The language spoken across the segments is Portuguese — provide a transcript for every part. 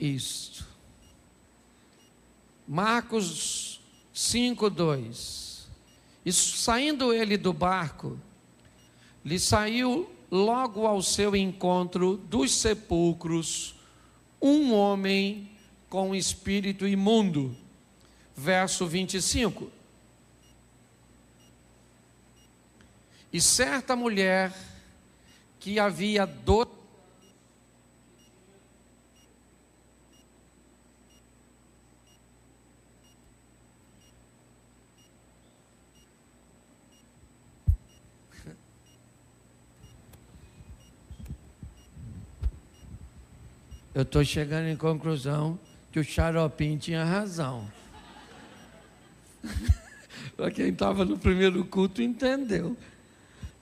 isto. Marcos 5:2. E saindo ele do barco, lhe saiu logo ao seu encontro dos sepulcros um homem com espírito imundo. Verso 25. E certa mulher que havia Eu estou chegando em conclusão que o Xaropim tinha razão. Para quem estava no primeiro culto entendeu.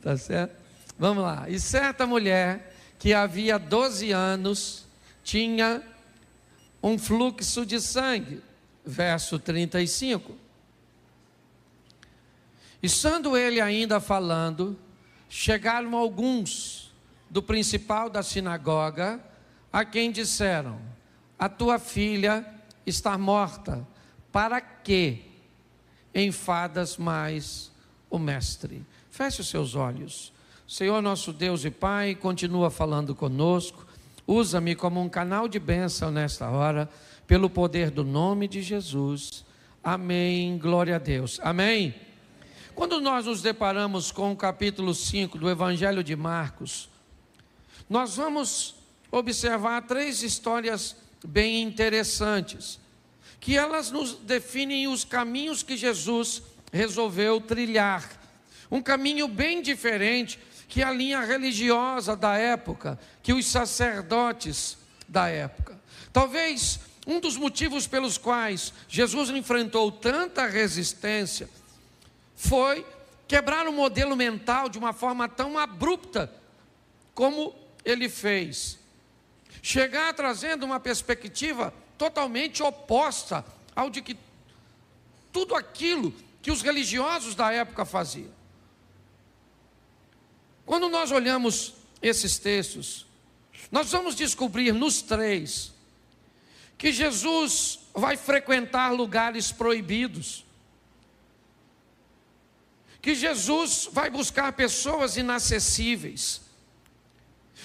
Tá certo? Vamos lá. E certa mulher que havia 12 anos tinha um fluxo de sangue. Verso 35. E estando ele ainda falando, chegaram alguns do principal da sinagoga, a quem disseram: a tua filha está morta, para que enfadas mais o mestre? Feche os seus olhos. Senhor nosso Deus e Pai, continua falando conosco, usa-me como um canal de bênção nesta hora, pelo poder do nome de Jesus, amém, glória a Deus, amém. Quando nós nos deparamos com o capítulo 5 do Evangelho de Marcos, nós vamos observar 3 histórias bem interessantes, que elas nos definem os caminhos que Jesus resolveu trilhar, um caminho bem diferente que a linha religiosa da época, que os sacerdotes da época. Talvez um dos motivos pelos quais Jesus enfrentou tanta resistência foi quebrar o modelo mental de uma forma tão abrupta como ele fez. Chegar trazendo uma perspectiva totalmente oposta ao de que tudo aquilo que os religiosos da época faziam. Quando nós olhamos esses textos, nós vamos descobrir nos 3 que Jesus vai frequentar lugares proibidos, que Jesus vai buscar pessoas inacessíveis,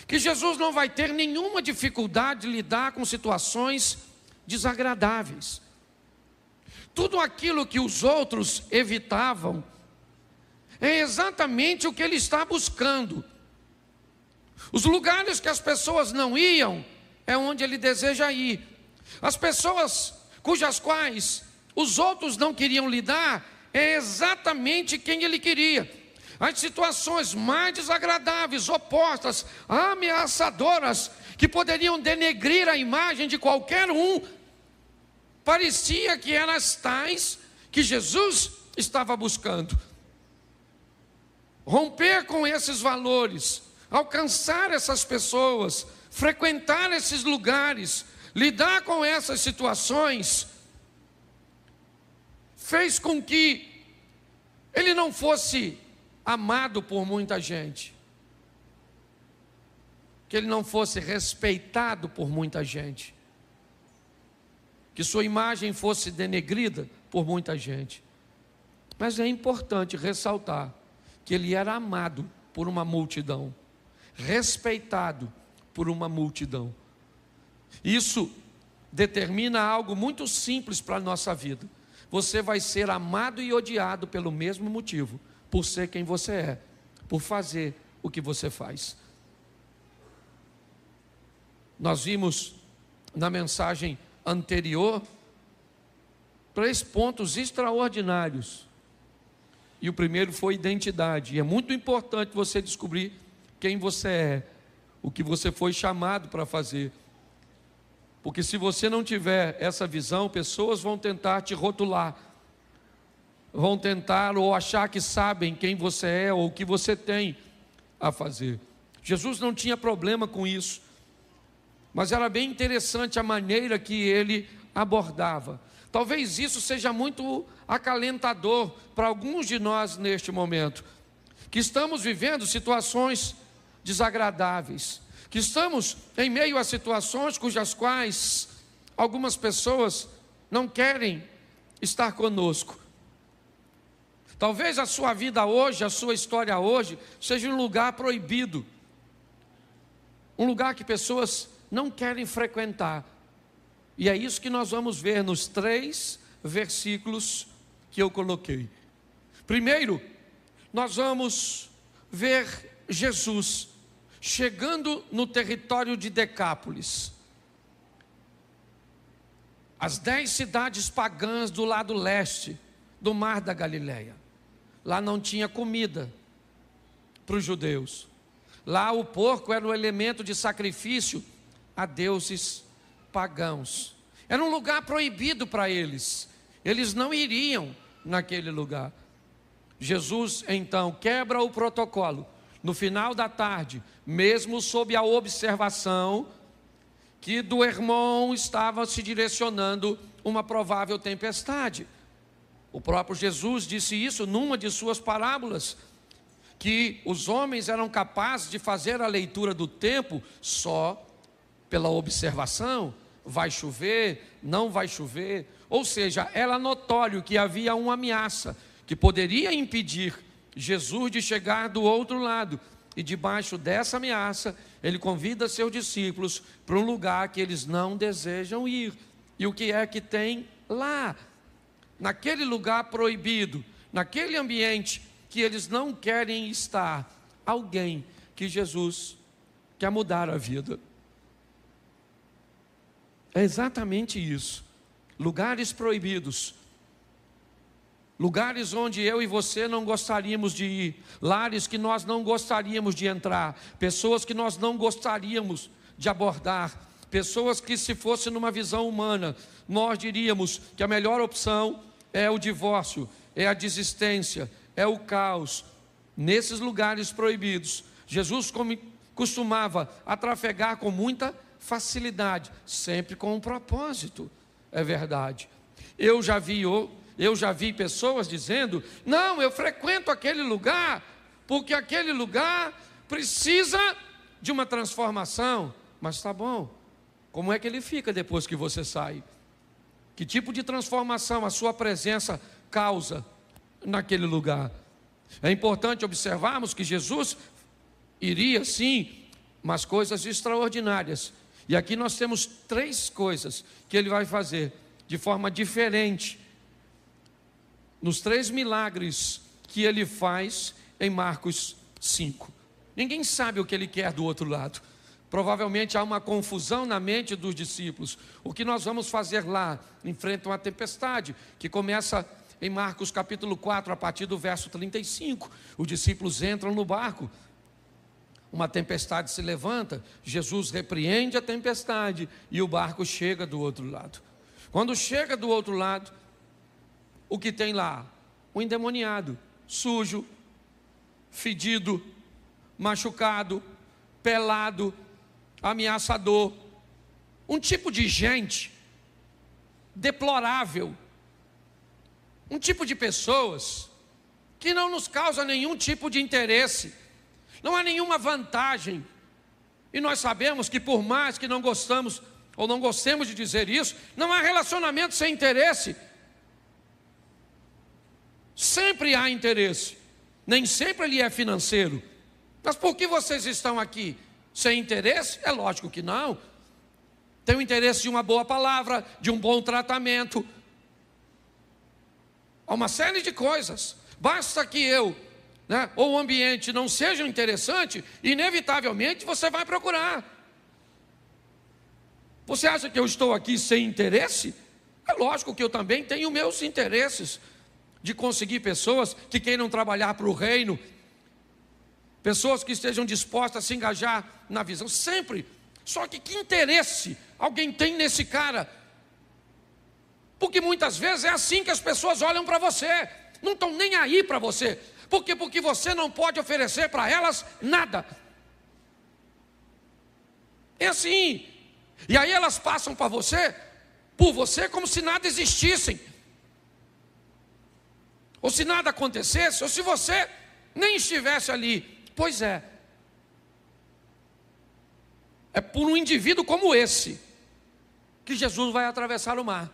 que Jesus não vai ter nenhuma dificuldade de lidar com situações desagradáveis. Tudo aquilo que os outros evitavam é exatamente o que ele está buscando. Os lugares que as pessoas não iam é onde ele deseja ir. As pessoas cujas quais os outros não queriam lidar é exatamente quem ele queria. As situações mais desagradáveis, opostas, ameaçadoras, que poderiam denegrir a imagem de qualquer um, parecia que eram as tais que Jesus estava buscando. Romper com esses valores, alcançar essas pessoas, frequentar esses lugares, lidar com essas situações, fez com que ele não fosse amado por muita gente, que ele não fosse respeitado por muita gente, que sua imagem fosse denegrida por muita gente. Mas é importante ressaltar que ele era amado por uma multidão, respeitado por uma multidão. Isso determina algo muito simples para a nossa vida. Você vai ser amado e odiado pelo mesmo motivo, por ser quem você é, por fazer o que você faz. Nós vimos na mensagem anterior 3 pontos extraordinários. E o primeiro foi identidade. E é muito importante você descobrir quem você é, o que você foi chamado para fazer. Porque se você não tiver essa visão, pessoas vão tentar te rotular, vão tentar ou achar que sabem quem você é ou o que você tem a fazer. Jesus não tinha problema com isso, mas era bem interessante a maneira que ele abordava. Talvez isso seja muito acalentador para alguns de nós neste momento, que estamos vivendo situações desagradáveis, que estamos em meio a situações cujas quais algumas pessoas não querem estar conosco. Talvez a sua vida hoje, a sua história hoje, seja um lugar proibido. Um lugar que pessoas não querem frequentar. E é isso que nós vamos ver nos 3 versículos que eu coloquei. Primeiro, nós vamos ver Jesus chegando no território de Decápolis. As 10 cidades pagãs do lado leste do Mar da Galileia. Lá não tinha comida para os judeus. Lá o porco era um elemento de sacrifício a deuses pagãos. Era um lugar proibido para eles. Eles não iriam naquele lugar. Jesus então quebra o protocolo. No final da tarde, mesmo sob a observação que do Hermon estava se direcionando uma provável tempestade. O próprio Jesus disse isso numa de suas parábolas, que os homens eram capazes de fazer a leitura do tempo só pela observação. Vai chover, não vai chover. Ou seja, era notório que havia uma ameaça que poderia impedir Jesus de chegar do outro lado. E debaixo dessa ameaça, ele convida seus discípulos para um lugar que eles não desejam ir. E o que é que tem lá? Naquele lugar proibido, naquele ambiente que eles não querem estar, alguém que Jesus quer mudar a vida. É exatamente isso. Lugares proibidos. Lugares onde eu e você não gostaríamos de ir. Lares que nós não gostaríamos de entrar. Pessoas que nós não gostaríamos de abordar. Pessoas que, se fosse numa visão humana, nós diríamos que a melhor opção é o divórcio, é a desistência, é o caos. Nesses lugares proibidos, Jesus costumava trafegar com muita facilidade, sempre com um propósito. É verdade. Eu já vi pessoas dizendo: não, eu frequento aquele lugar porque aquele lugar precisa de uma transformação. Mas tá bom, como é que ele fica depois que você sai? Que tipo de transformação a sua presença causa naquele lugar? É importante observarmos que Jesus iria sim, mas coisas extraordinárias. E aqui nós temos 3 coisas que ele vai fazer de forma diferente nos 3 milagres que ele faz em Marcos 5. Ninguém sabe o que ele quer do outro lado. Provavelmente há uma confusão na mente dos discípulos. O que nós vamos fazer lá? Enfrentam a tempestade, que começa em Marcos capítulo 4, a partir do verso 35. Os discípulos entram no barco. Uma tempestade se levanta, Jesus repreende a tempestade e o barco chega do outro lado. Quando chega do outro lado, o que tem lá? Um endemoniado, sujo, fedido, machucado, pelado, ameaçador. Um tipo de gente deplorável. Um tipo de pessoas que não nos causa nenhum tipo de interesse. Não há nenhuma vantagem. E nós sabemos que, por mais que não gostamos ou não gostemos de dizer isso, não há relacionamento sem interesse. Sempre há interesse. Nem sempre ele é financeiro. Mas por que vocês estão aqui? Sem interesse? É lógico que não. Tem o interesse de uma boa palavra, de um bom tratamento. Há uma série de coisas. Basta que ou o ambiente não seja interessante, inevitavelmente você vai procurar. Você acha que eu estou aqui sem interesse? É lógico que eu também tenho meus interesses de conseguir pessoas que queiram trabalhar para o reino, pessoas que estejam dispostas a se engajar na visão, sempre. Só que interesse alguém tem nesse cara? Porque muitas vezes é assim que as pessoas olham para você, não estão nem aí para você. Por quê? Porque você não pode oferecer para elas nada. É assim. E aí elas passam por você como se nada existissem. Ou se nada acontecesse, ou se você nem estivesse ali. Pois é. É por um indivíduo como esse que Jesus vai atravessar o mar.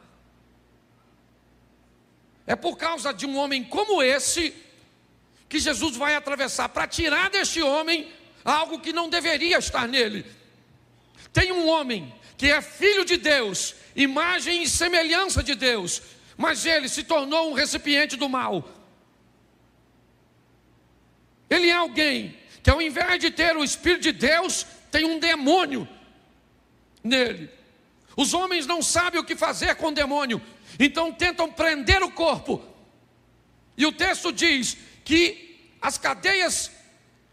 É por causa de um homem como esse que Jesus vai atravessar, para tirar deste homem algo que não deveria estar nele. Tem um homem que é filho de Deus, imagem e semelhança de Deus, mas ele se tornou um recipiente do mal. Ele é alguém que, ao invés de ter o Espírito de Deus, tem um demônio nele. Os homens não sabem o que fazer com o demônio, então tentam prender o corpo. E o texto diz que as cadeias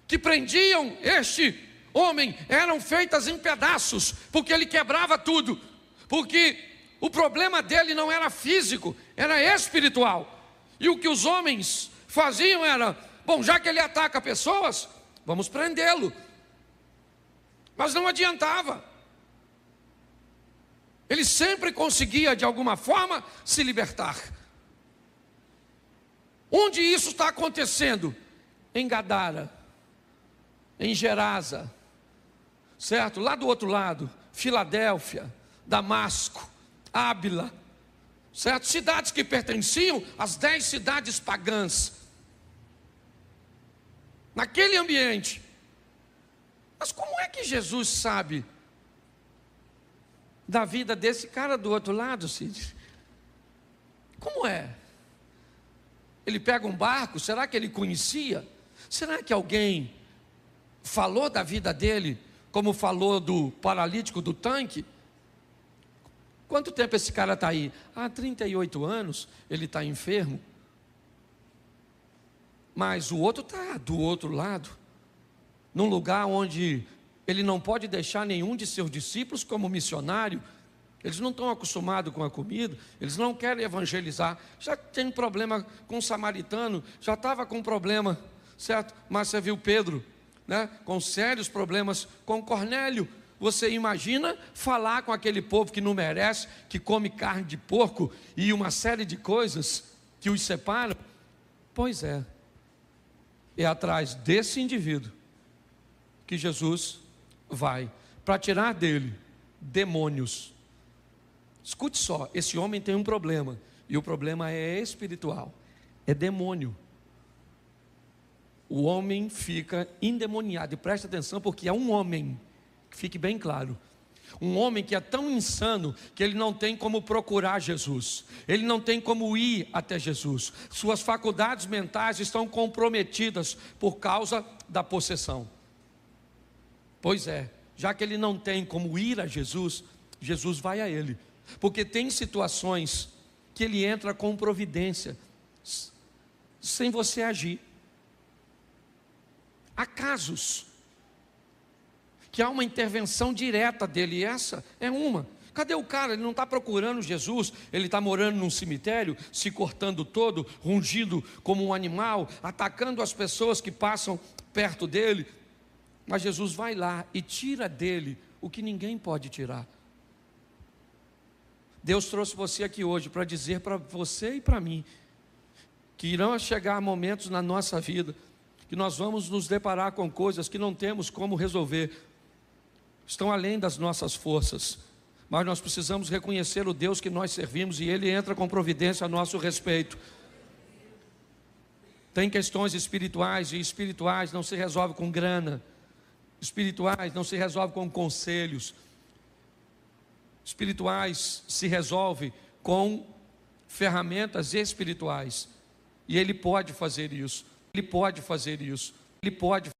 que prendiam este homem eram feitas em pedaços, porque ele quebrava tudo, porque o problema dele não era físico, era espiritual. E o que os homens faziam era: bom, já que ele ataca pessoas, vamos prendê-lo. Mas não adiantava. Ele sempre conseguia, de alguma forma, se libertar. Onde isso está acontecendo? Em Gadara, em Gerasa, certo? Lá do outro lado, Filadélfia, Damasco, Ábila, certo? Cidades que pertenciam às 10 cidades pagãs. Naquele ambiente. Mas como é que Jesus sabe da vida desse cara do outro lado, Cid? Como é? Ele pega um barco, será que ele conhecia? Será que alguém falou da vida dele, como falou do paralítico do tanque? Quanto tempo esse cara está aí? 38 anos, ele está enfermo. Mas o outro está do outro lado, num lugar onde ele não pode deixar nenhum de seus discípulos como missionário. Eles não estão acostumados com a comida, eles não querem evangelizar. Já tem problema com o samaritano, já estava com problema, certo? Mas você viu Pedro, né? Com sérios problemas com Cornélio. Você imagina falar com aquele povo que não merece, que come carne de porco e uma série de coisas que os separam? Pois é. É atrás desse indivíduo que Jesus vai, para tirar dele demônios. Escute só, esse homem tem um problema, e o problema é espiritual, é demônio. O homem fica endemoniado, e preste atenção, porque é um homem, que fique bem claro, um homem que é tão insano, que ele não tem como procurar Jesus, ele não tem como ir até Jesus, suas faculdades mentais estão comprometidas, por causa da possessão. Pois é, já que ele não tem como ir a Jesus, Jesus vai a ele, porque tem situações que ele entra com providência, sem você agir. Há casos que há uma intervenção direta dele, e essa é uma. Cadê o cara? Ele não está procurando Jesus, ele está morando num cemitério, se cortando todo, rungindo como um animal, atacando as pessoas que passam perto dele. Mas Jesus vai lá e tira dele o que ninguém pode tirar. Deus trouxe você aqui hoje para dizer para você e para mim que irão chegar momentos na nossa vida que nós vamos nos deparar com coisas que não temos como resolver, estão além das nossas forças, mas nós precisamos reconhecer o Deus que nós servimos, e Ele entra com providência a nosso respeito. Tem questões espirituais, e espirituais não se resolve com grana, espirituais não se resolve com conselhos, espirituais se resolve com ferramentas espirituais, e Ele pode fazer isso, Ele pode fazer isso, Ele pode.